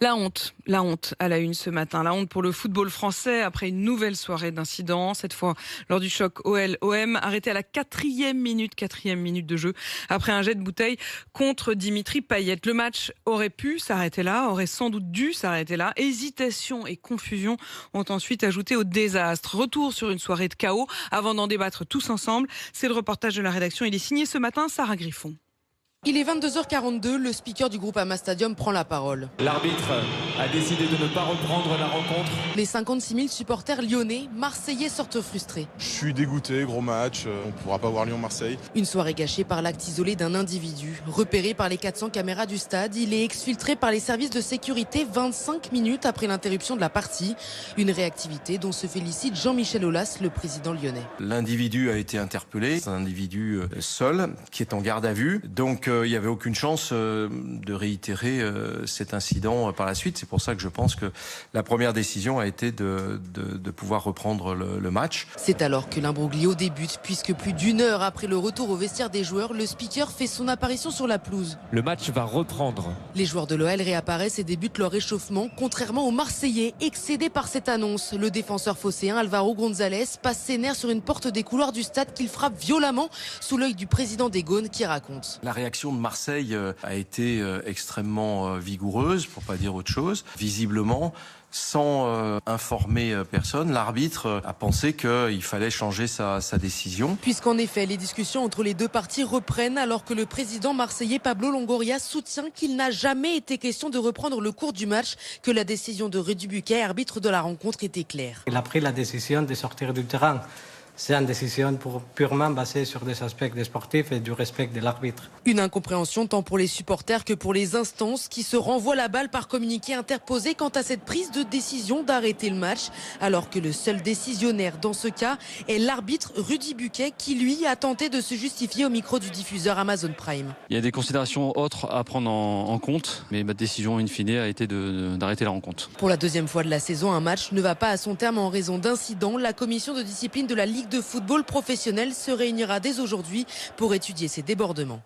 La honte à la une ce matin. La honte pour le football français après une nouvelle soirée d'incidents. Cette fois lors du choc OL-OM, arrêté à la quatrième minute de jeu après un jet de bouteille contre Dimitri Payet. Le match aurait pu s'arrêter là, aurait sans doute dû s'arrêter là. Hésitation et confusion ont ensuite ajouté au désastre. Retour sur une soirée de chaos avant d'en débattre tous ensemble. C'est le reportage de la rédaction. Il est signé ce matin, Sarah Griffon. Il est 22h42, le speaker du groupe Ama Stadium prend la parole. L'arbitre a décidé de ne pas reprendre la rencontre. Les 56 000 supporters lyonnais, marseillais sortent frustrés. Je suis dégoûté, gros match, on ne pourra pas voir Lyon-Marseille. Une soirée gâchée par l'acte isolé d'un individu. Repéré par les 400 caméras du stade, il est exfiltré par les services de sécurité 25 minutes après l'interruption de la partie. Une réactivité dont se félicite Jean-Michel Aulas, le président lyonnais. L'individu a été interpellé, c'est un individu seul qui est en garde à vue. Donc il n'y avait aucune chance de réitérer cet incident par la suite. C'est pour ça que je pense que la première décision a été de pouvoir reprendre le match. C'est alors que l'imbroglio débute, puisque plus d'une heure après le retour au vestiaire des joueurs, le speaker fait son apparition sur la pelouse. Le match va reprendre. Les joueurs de l'OL réapparaissent et débutent leur échauffement, contrairement aux Marseillais, excédés par cette annonce. Le défenseur phocéen Alvaro González passe ses nerfs sur une porte des couloirs du stade qu'il frappe violemment sous l'œil du président des Gaunes qui raconte. La réaction de Marseille a été extrêmement vigoureuse, pour pas dire autre chose. Visiblement, sans informer personne, l'arbitre a pensé qu'il fallait changer sa décision. Puisqu'en effet, les discussions entre les deux parties reprennent alors que le président marseillais Pablo Longoria soutient qu'il n'a jamais été question de reprendre le cours du match, que la décision de Rudy Buquet, arbitre de la rencontre, était claire. Il a pris la décision de sortir du terrain. C'est une décision purement basée sur des aspects des sportifs et du respect de l'arbitre. Une incompréhension tant pour les supporters que pour les instances qui se renvoient la balle par communiqué interposé quant à cette prise de décision d'arrêter le match, alors que le seul décisionnaire dans ce cas est l'arbitre Rudy Buquet qui lui a tenté de se justifier au micro du diffuseur Amazon Prime. Il y a des considérations autres à prendre en compte, mais ma décision in fine a été d'arrêter la rencontre. Pour la deuxième fois de la saison, un match ne va pas à son terme en raison d'incidents. La commission de discipline de la Ligue de football professionnel se réunira dès aujourd'hui pour étudier ces débordements.